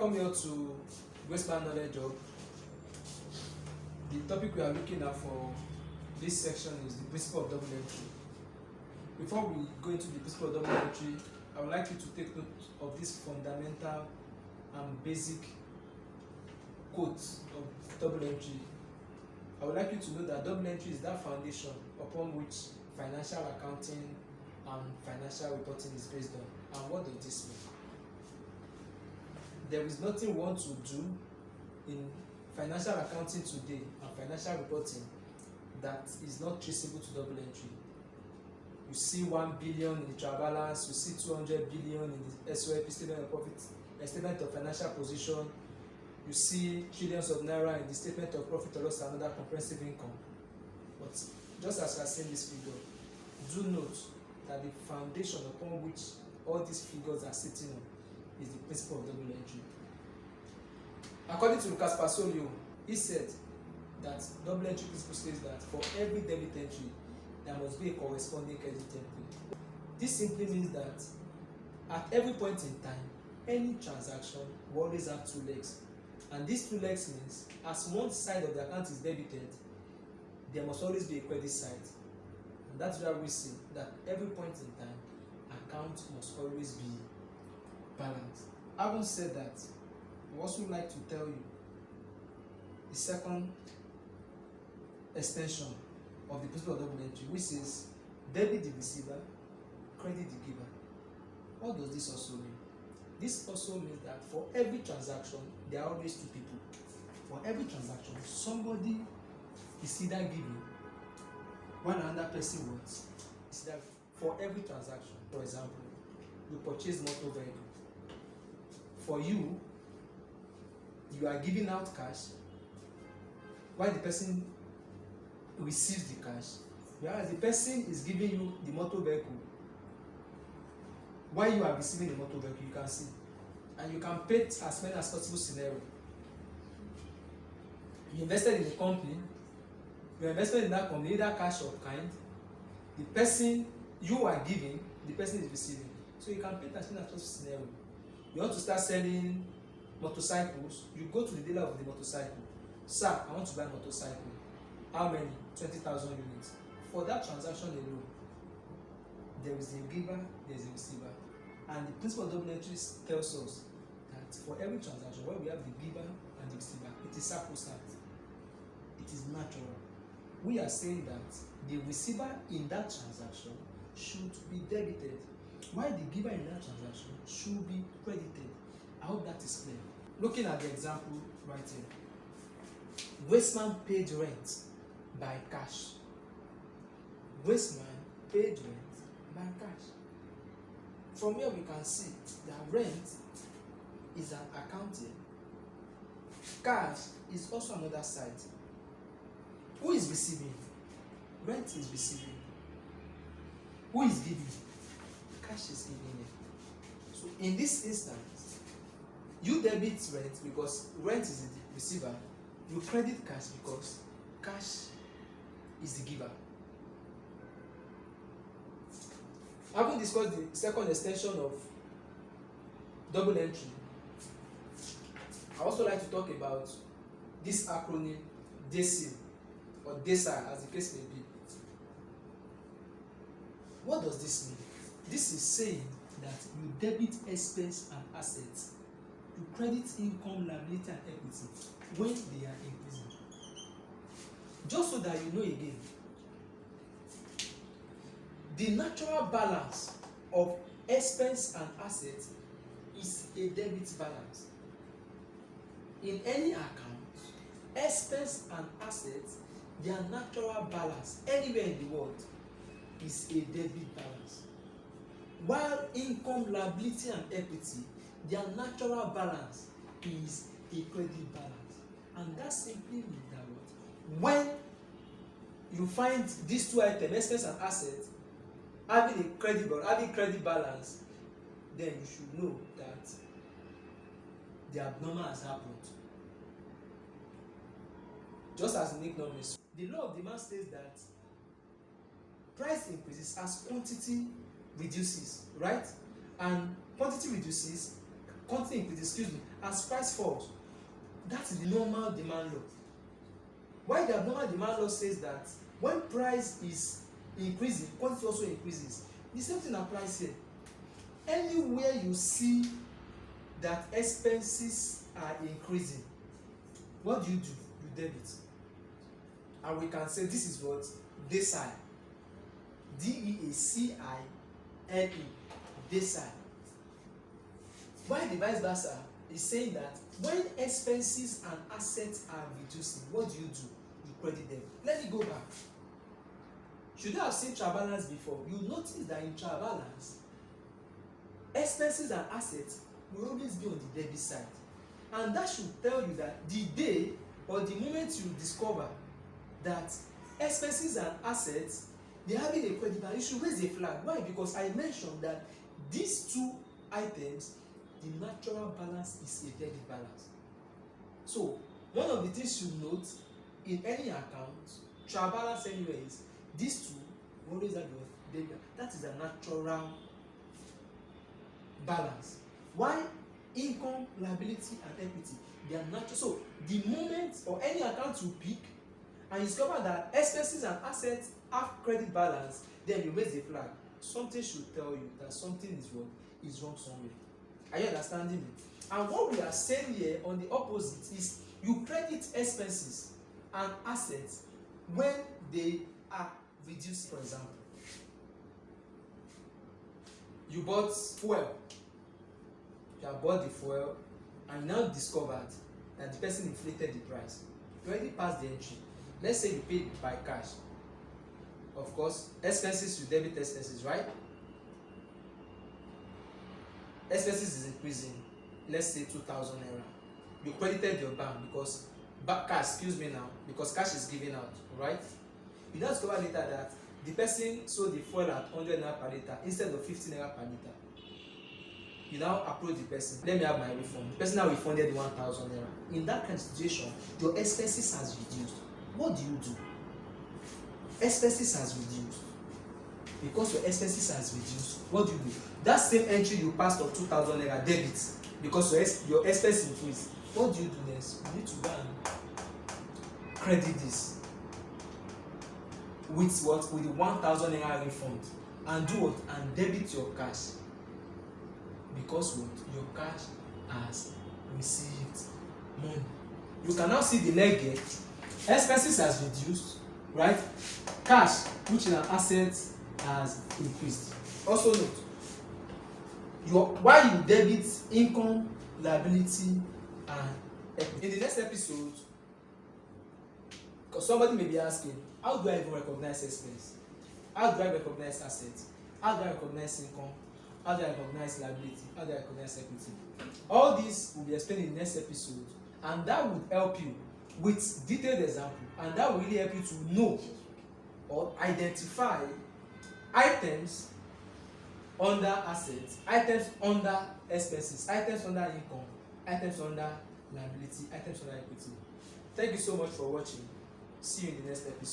Welcome you to Westman Knowledge Hub. The topic we are looking at for this section is the principle of double entry. Before we go into the principle of double entry, I would like you to take note of this fundamental and basic quote of double entry. I would like you to know that double entry is that foundation upon which financial accounting and financial reporting is based on. And what does this mean? There is nothing we want to do in financial accounting today and financial reporting that is not traceable to double entry. You see 1 billion in the trial balance, you see 200 billion in the SOP, statement of profit, statement of financial position, you see trillions of naira in the statement of profit or loss and other comprehensive income. But just as you are seeing this figure, do note that the foundation upon which all these figures are sitting on is the principle of double entry. According to Lucas Pasolio, he said that double entry principle states that for every debit entry, there must be a corresponding credit entry. This simply means that at every point in time, any transaction will always have two legs. And these two legs means as one side of the account is debited, there must always be a credit side. And that's why we see that every point in time, account must always be balanced. Having said that, we also like to tell you the second extension of the principle of double entry, which is debit the receiver, credit the giver. What does this also mean? This also means that for every transaction, there are always two people. For every transaction, somebody is either giving while another person wants. It's that for every transaction, for example, you purchase motor vehicle. For you, you are giving out cash while the person receives the cash, whereas the person is giving you the motor vehicle. While you are receiving the motor vehicle, you can see, and you can paint as many as possible scenario. You invested in a company, you invested in that company, either cash or kind. The person you are giving, the person is receiving. So you can paint as many as possible scenario. You want to start selling motorcycles, you go to the dealer of the motorcycle. Sir, I want to buy a motorcycle. How many? 20,000 units. For that transaction alone, there is a giver, there is a receiver. And the principle of double entry tells us that for every transaction, where we have the giver and the receiver, it is sacrosanct. It is natural. We are saying that the receiver in that transaction should be debited, while the giver in that transaction should be credited. I hope that is clear. Looking at the example right here, Westman paid rent by cash. Westman paid rent by cash. From here we can see that rent is an account here. Cash is also another side. Who is receiving? Rent is receiving. Who is giving? Cash is giving it. So in this instance, you debit rent because rent is the receiver. You credit cash because cash is the giver. Having discussed the second extension of double entry, I also like to talk about this acronym DECIL or DECIL as the case may be. What does this mean? This is saying that you debit expense and assets, you credit income, liability, and equity when they are increasing. Just so that you know again, the natural balance of expense and assets is a debit balance. In any account, expense and assets, their natural balance anywhere in the world is a debit balance. While income, liability, and equity, their natural balance is a credit balance. And that simply means that when you find these two items, expense and assets, having credit balance, then you should know that the abnormal has happened. Just as in economics, the law of demand states that price increases as quantity reduces, right? And quantity reduces, quantity increases, as price falls. That is the normal demand law. Why the abnormal demand law says that when price is increasing, quantity also increases. The same thing applies here. Anywhere you see that expenses are increasing, what do? You debit. And we can say this is what? Decile. D-E-A-C-I-L-E. Decile. Why the vice versa is saying that when expenses and assets are reducing, what do? You credit them. Let me go back. Should you have seen trial balance before? You notice that in trial balance, expenses and assets will always be on the debit side. And that should tell you that the day or the moment you discover that expenses and assets, they're having a credit balance, you should raise a flag. Why? Because I mentioned that these two items, the natural balance is a debit balance. So one of the things you note in any account, trial balance anywhere, is these two always have your debit. That is a natural balance. Why? Income, liability, and equity, they are natural. So the moment or any account you pick and you discover that expenses and assets have credit balance, then you raise the flag. Something should tell you that something is wrong somewhere. Are you understanding me? And what we are saying here on the opposite is you credit expenses and assets when they are reduced. For example, you bought fuel. You have bought the fuel and now discovered that the person inflated the price. You already passed the entry. Let's say you paid by cash. Of course, expenses, you debit expenses, right? Expenses is increasing. Let's say 2,000 naira. You credited your bank because cash is given out, right? You now discover later that the person sold the fuel at 100 naira per liter instead of 50 naira per liter. You now approach the person, let me have my refund. The person now refunded 1,000 naira. In that kind of situation, your expenses has reduced. What do? Expenses has reduced. Because your expenses has reduced, what do? That same entry you passed of 2,000 naira debit because your expense increased. What do next? You need to go and credit this with what? With the 1,000 naira refund, and do what? And debit your cash. Because what? Your cash has received money. You can now see the leg here. Expenses has reduced, right? Cash, which is an asset, has increased. Also note, why you debit income, liability, and equity. In the next episode, because somebody may be asking, how do I even recognize expense? How do I recognize assets? How do I recognize income? How do I recognize liability? How do I recognize equity? All this will be explained in the next episode, and that would help you with detailed example, and that will really help you to know or identify items under assets, items under expenses, items under income, items under liability, items under equity. Thank you so much for watching. See you in the next episode.